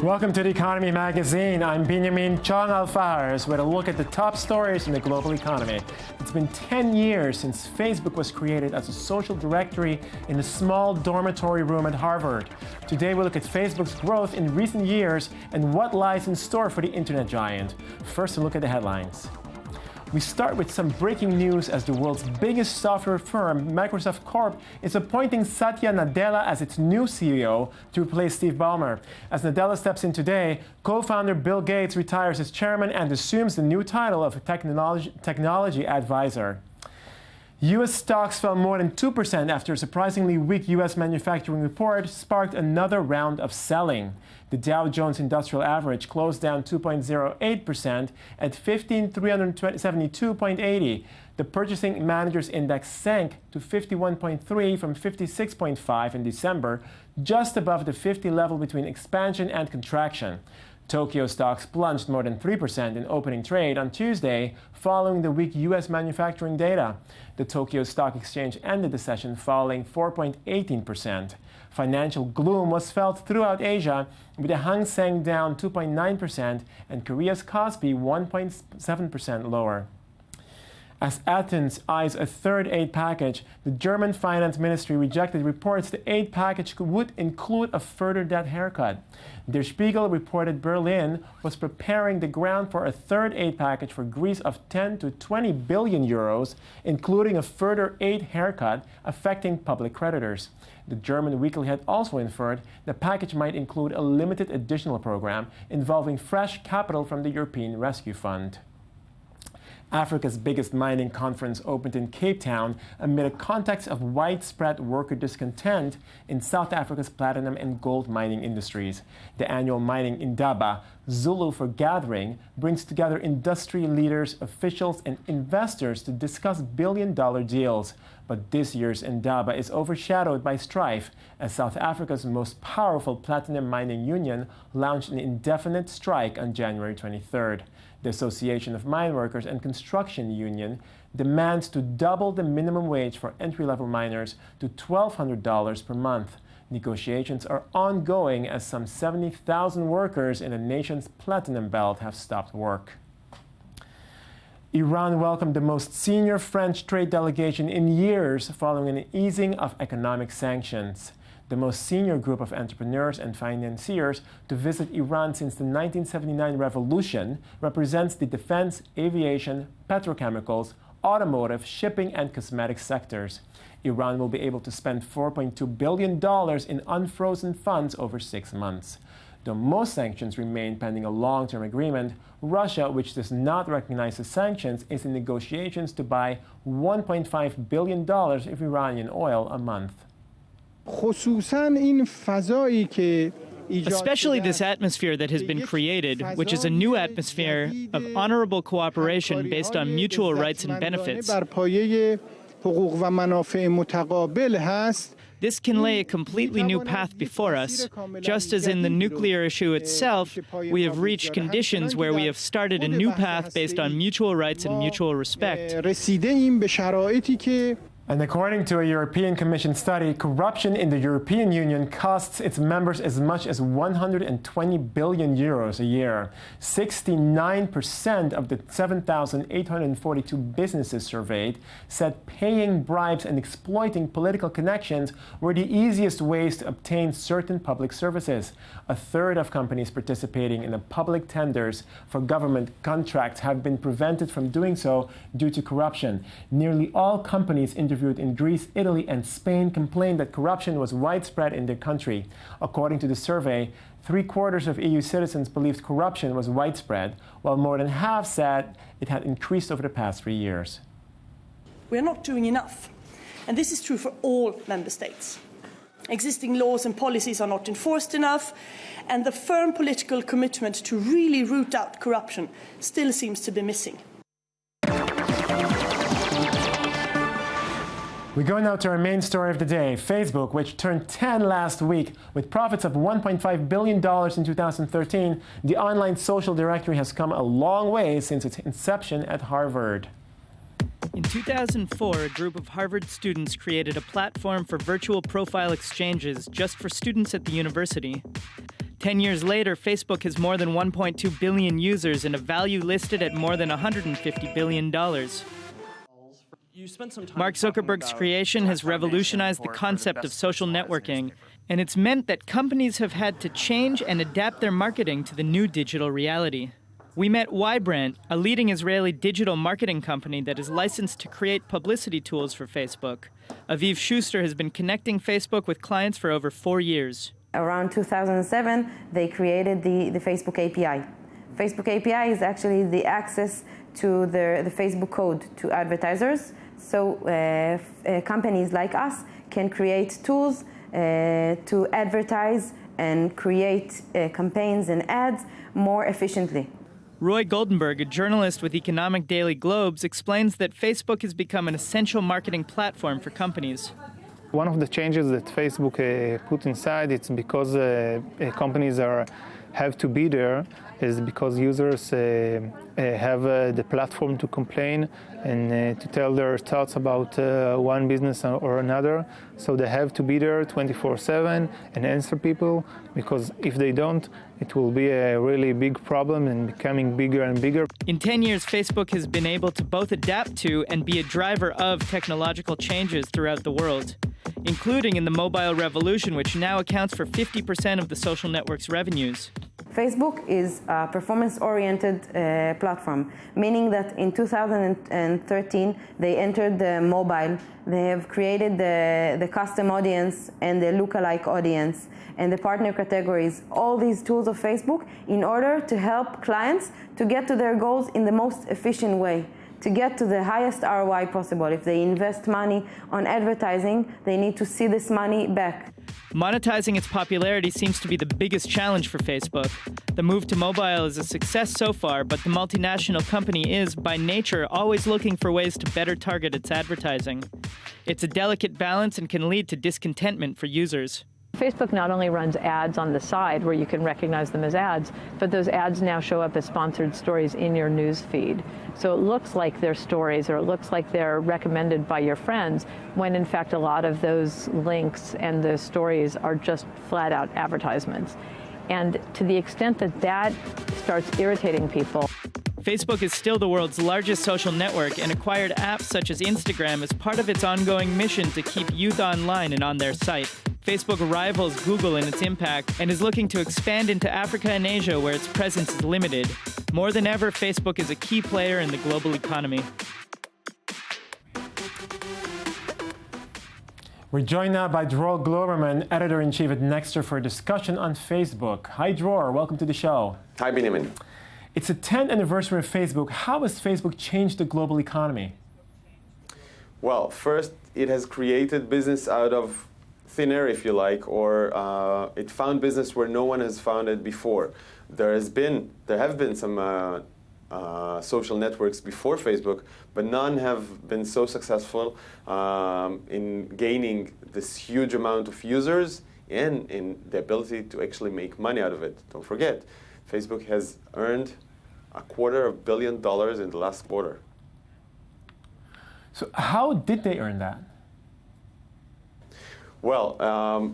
Welcome to The Economy Magazine. I'm Benjamin Chong Alfares with a look at the top stories in the global economy. It's been 10 years since Facebook was created as a social directory in a small dormitory room at Harvard. Today we look at Facebook's growth in recent years and what lies in store for the internet giant. First, a look at the headlines. We start with some breaking news as the world's biggest software firm, Microsoft Corp, is appointing Satya Nadella as its new CEO to replace Steve Ballmer. As Nadella steps in today, co-founder Bill Gates retires as chairman and assumes the new title of technology advisor. U.S. stocks fell more than 2% after a surprisingly weak U.S. manufacturing report sparked another round of selling. The Dow Jones Industrial Average closed down 2.08% at 15,372.80. The Purchasing Managers Index sank to 51.3 from 56.5 in December, just above the 50 level between expansion and contraction. Tokyo stocks plunged more than 3% in opening trade on Tuesday following the weak U.S. manufacturing data. The Tokyo Stock Exchange ended the session falling 4.18%. Financial gloom was felt throughout Asia, with the Hang Seng down 2.9% and Korea's Kospi 1.7% lower. As Athens eyes a third aid package, the German finance ministry rejected reports the aid package would include a further debt haircut. Der Spiegel reported Berlin was preparing the ground for a third aid package for Greece of 10 to 20 billion euros, including a further aid haircut affecting public creditors. The German weekly had also inferred the package might include a limited additional program involving fresh capital from the European Rescue Fund. Africa's biggest mining conference opened in Cape Town amid a context of widespread worker discontent in South Africa's platinum and gold mining industries. The annual Mining Indaba, Zulu for Gathering, brings together industry leaders, officials, and investors to discuss billion-dollar deals. But this year's Indaba is overshadowed by strife, as South Africa's most powerful platinum mining union launched an indefinite strike on January 23rd. The Association of Mine Workers and Construction Union demands to double the minimum wage for entry-level miners to $1,200 per month. Negotiations are ongoing as some 70,000 workers in the nation's platinum belt have stopped work. Iran welcomed the most senior French trade delegation in years following an easing of economic sanctions. The most senior group of entrepreneurs and financiers to visit Iran since the 1979 revolution represents the defense, aviation, petrochemicals, automotive, shipping, and cosmetic sectors. Iran will be able to spend $4.2 billion in unfrozen funds over 6 months. Though most sanctions remain pending a long-term agreement, Russia, which does not recognize the sanctions, is in negotiations to buy $1.5 billion of Iranian oil a month. Especially this atmosphere that has been created, which is a new atmosphere of honorable cooperation based on mutual rights and benefits. This can lay a completely new path before us. Just as in the nuclear issue itself, we have reached conditions where we have started a new path based on mutual rights and mutual respect. And according to a European Commission study, corruption in the European Union costs its members as much as 120 billion euros a year. 69% of the 7,842 businesses surveyed said paying bribes and exploiting political connections were the easiest ways to obtain certain public services. A third of companies participating in the public tenders for government contracts have been prevented from doing so due to corruption. Nearly all companies interviewed in Greece, Italy, and Spain complained that corruption was widespread in their country. According to the survey, 3/4 of EU citizens believed corruption was widespread, while more than half said it had increased over the past 3 years. We are not doing enough, and this is true for all member states. Existing laws and policies are not enforced enough, and the firm political commitment to really root out corruption still seems to be missing. We go now to our main story of the day, Facebook, which turned 10 last week. With profits of $1.5 billion in 2013, the online social directory has come a long way since its inception at Harvard. In 2004, a group of Harvard students created a platform for virtual profile exchanges just for students at the university. 10 years later, Facebook has more than 1.2 billion users and a value listed at more than $150 billion. Mark Zuckerberg's creation has revolutionized the concept of social networking, and it's meant that companies have had to change and adapt their marketing to the new digital reality. We met Ybrant, a leading Israeli digital marketing company that is licensed to create publicity tools for Facebook. Aviv Schuster has been connecting Facebook with clients for over 4 years. Around 2007, they created the Facebook API. Facebook API is actually the access to the Facebook code to advertisers. So companies like us can create tools to advertise and create campaigns and ads more efficiently. Roy Goldenberg, a journalist with Economic Daily Globes, explains that Facebook has become an essential marketing platform for companies. One of the changes that Facebook put inside, it's because companies have to be there, is because users have the platform to complain and to tell their thoughts about one business or another. So they have to be there 24/7 and answer people, because if they don't, it will be a really big problem and becoming bigger and bigger. In 10 years, Facebook has been able to both adapt to and be a driver of technological changes throughout the world, including in the mobile revolution, which now accounts for 50% of the social network's revenues. Facebook is a performance-oriented platform, meaning that in 2013 they entered the mobile. They have created the custom audience and the lookalike audience and the partner categories, all these tools of Facebook, in order to help clients to get to their goals in the most efficient way, to get to the highest ROI possible. If they invest money on advertising, they need to see this money back. Monetizing its popularity seems to be the biggest challenge for Facebook. The move to mobile is a success so far, but the multinational company is, by nature, always looking for ways to better target its advertising. It's a delicate balance and can lead to discontentment for users. Facebook not only runs ads on the side where you can recognize them as ads, but those ads now show up as sponsored stories in your news feed. So it looks like they're stories, or it looks like they're recommended by your friends, when in fact a lot of those links and the stories are just flat out advertisements. And to the extent that that starts irritating people. Facebook is still the world's largest social network, and acquired apps such as Instagram as part of its ongoing mission to keep youth online and on their site. Facebook rivals Google in its impact and is looking to expand into Africa and Asia, where its presence is limited. More than ever, Facebook is a key player in the global economy. We're joined now by Dror Globerman, editor-in-chief at Nexter, for a discussion on Facebook. Hi, Dror. Welcome to the show. Hi, Benjamin. It's the 10th anniversary of Facebook. How has Facebook changed the global economy? Well, first, it has created business out of thin air, if you like, or it found business where no one has found it before. There have been some social networks before Facebook, but none have been so successful in gaining this huge amount of users and in the ability to actually make money out of it. Don't forget, Facebook has earned $250 million in the last quarter. So how did they earn that? Well,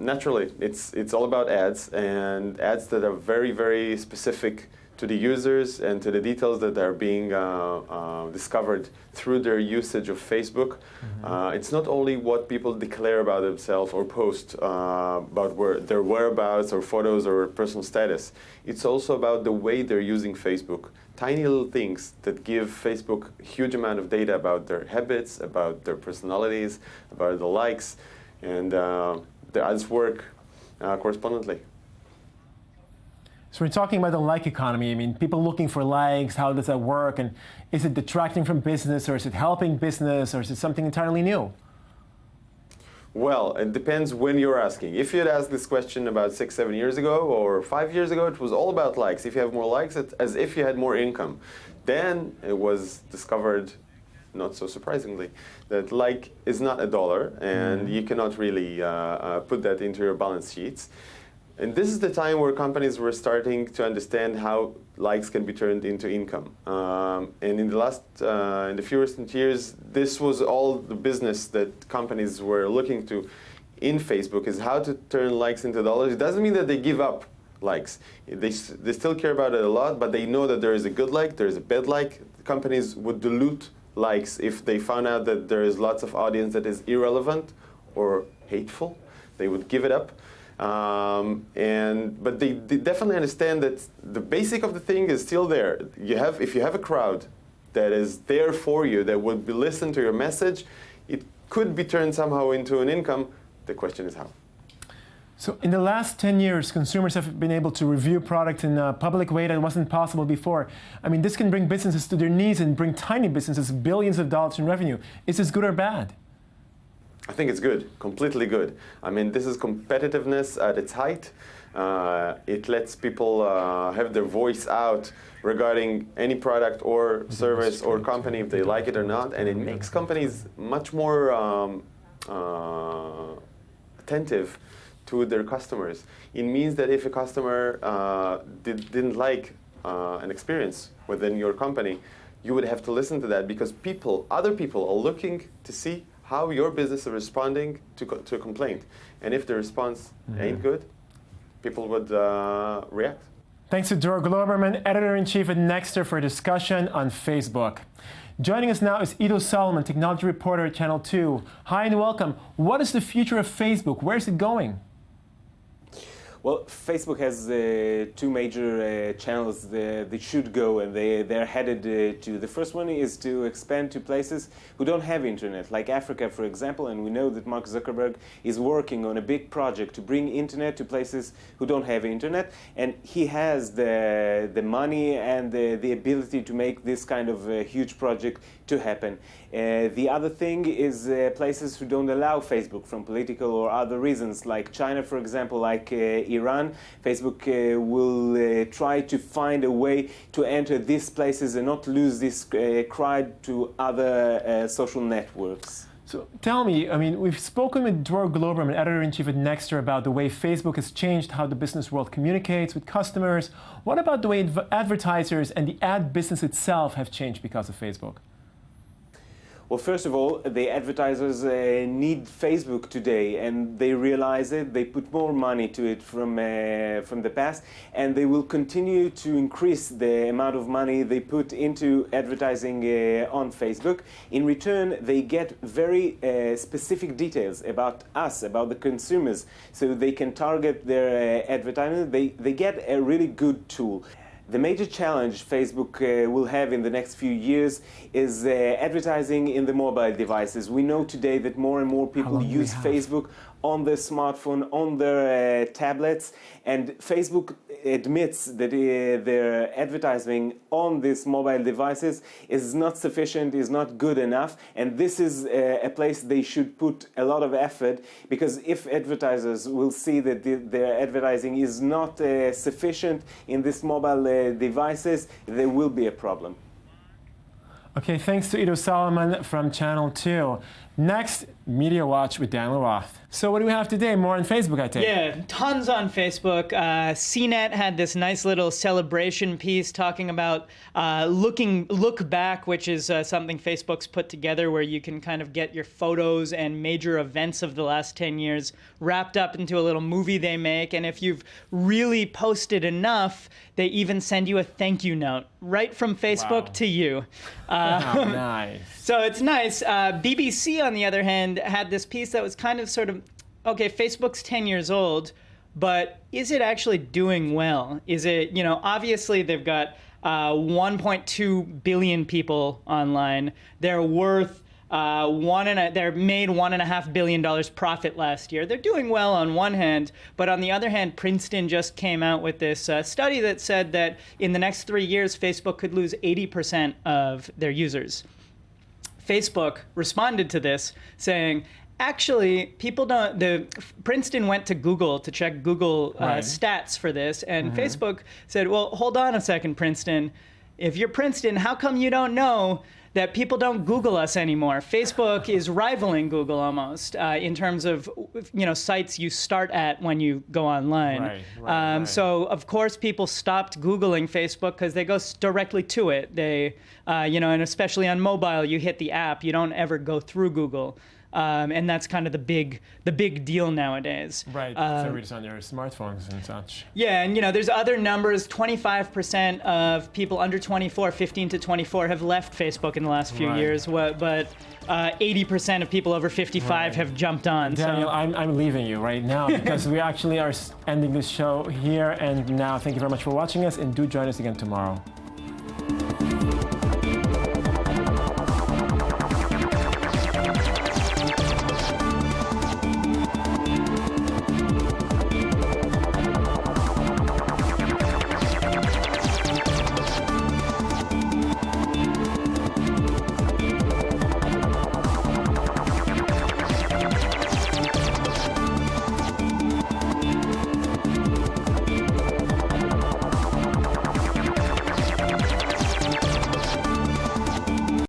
naturally, it's all about ads, and ads that are very, very specific to the users and to the details that are being discovered through their usage of Facebook. Mm-hmm. It's not only what people declare about themselves or post about their whereabouts or photos or personal status. It's also about the way they're using Facebook. Tiny little things that give Facebook a huge amount of data about their habits, about their personalities, about the likes, and the ads work correspondingly. So we're talking about the like economy. I mean, people looking for likes, how does that work? And is it detracting from business, or is it helping business, or is it something entirely new? Well, it depends when you're asking. If you had asked this question about 6, 7 years ago or 5 years ago, it was all about likes. If you have more likes, it's as if you had more income. Then it was discovered, not so surprisingly, that like is not $1, and you cannot really put that into your balance sheets. And this is the time where companies were starting to understand how likes can be turned into income. And in the few recent years, this was all the business that companies were looking to in Facebook, is how to turn likes into dollars. It doesn't mean that they give up likes. They still care about it a lot, but they know that there is a good like, there is a bad like. Companies would dilute likes if they found out that there is lots of audience that is irrelevant or hateful. They would give it up. But they definitely understand that the basic of the thing is still there. If you have a crowd that is there for you, that would listen to your message, it could be turned somehow into an income. The question is how. So in the last 10 years, consumers have been able to review products in a public way that wasn't possible before. I mean, this can bring businesses to their knees and bring tiny businesses billions of dollars in revenue. Is this good or bad? I think it's good, completely good. I mean, this is competitiveness at its height. It lets people have their voice out regarding any product or service or company, if they like it or not, and it makes companies much more attentive to their customers. It means that if a customer didn't like an experience within your company, you would have to listen to that, because other people are looking to see how your business is responding to a complaint. And if the response ain't good, people would react. Thanks to Dror Globerman, Editor-in-Chief at Nexter, for a discussion on Facebook. Joining us now is Ido Solomon, technology reporter at Channel 2. Hi and welcome. What is the future of Facebook? Where is it going? Well, Facebook has two major channels they should go, and they're headed to. The first one is to expand to places who don't have internet, like Africa, for example, and we know that Mark Zuckerberg is working on a big project to bring internet to places who don't have internet, and he has the money and the ability to make this kind of huge project to happen. The other thing is places who don't allow Facebook from political or other reasons, like China, for example, like Iran. Facebook will try to find a way to enter these places and not lose this crowd to other social networks. So tell me, I mean, we've spoken with Dror Globerman, Editor-in-Chief at Nexter, about the way Facebook has changed how the business world communicates with customers. What about the way advertisers and the ad business itself have changed because of Facebook? Well, first of all, the advertisers need Facebook today, and they realize it. They put more money to it from the past, and they will continue to increase the amount of money they put into advertising on Facebook. In return, they get very specific details about us, about the consumers, so they can target their advertising. They get a really good tool. The major challenge Facebook will have in the next few years is advertising in the mobile devices. We know today that more and more people use Facebook on their smartphone, on their tablets, and Facebook admits that their advertising on these mobile devices is not sufficient, is not good enough, and this is a place they should put a lot of effort, because if advertisers will see that their advertising is not sufficient in these mobile devices, there will be a problem. Okay, thanks to Ido Solomon from Channel 2. Next, Media Watch with Dan Roth. So what do we have today? More on Facebook, I take. Yeah, tons on Facebook. CNET had this nice little celebration piece talking about Look Back, which is something Facebook's put together where you can kind of get your photos and major events of the last 10 years wrapped up into a little movie they make. And if you've really posted enough, they even send you a thank you note right from Facebook to you. Nice. So it's nice. BBC, on the other hand, had this piece that was kind of sort of, okay, Facebook's 10 years old, but is it actually doing well? Is it, obviously they've got 1.2 billion people online. They're worth they made $1.5 billion profit last year. They're doing well on one hand, but on the other hand, Princeton just came out with this study that said that in the next 3 years, Facebook could lose 80% of their users. Facebook responded to this saying, actually, people don't. Princeton went to Google to check Google stats for this, and Facebook said, well, hold on a second, Princeton. If you're Princeton, how come you don't know that people don't Google us anymore? Facebook is rivaling Google almost in terms of sites you start at when you go online. Right. So of course people stopped Googling Facebook because they go directly to it. They and especially on mobile, you hit the app. You don't ever go through Google. And that's kind of the big deal nowadays. Right, so read it on your smartphones and such. Yeah, and there's other numbers. 25% of people under 24, 15 to 24, have left Facebook in the last few years, but 80% of people over 55 have jumped on. Daniel, I'm leaving you right now because we actually are ending this show here and now. Thank you very much for watching us, and do join us again tomorrow.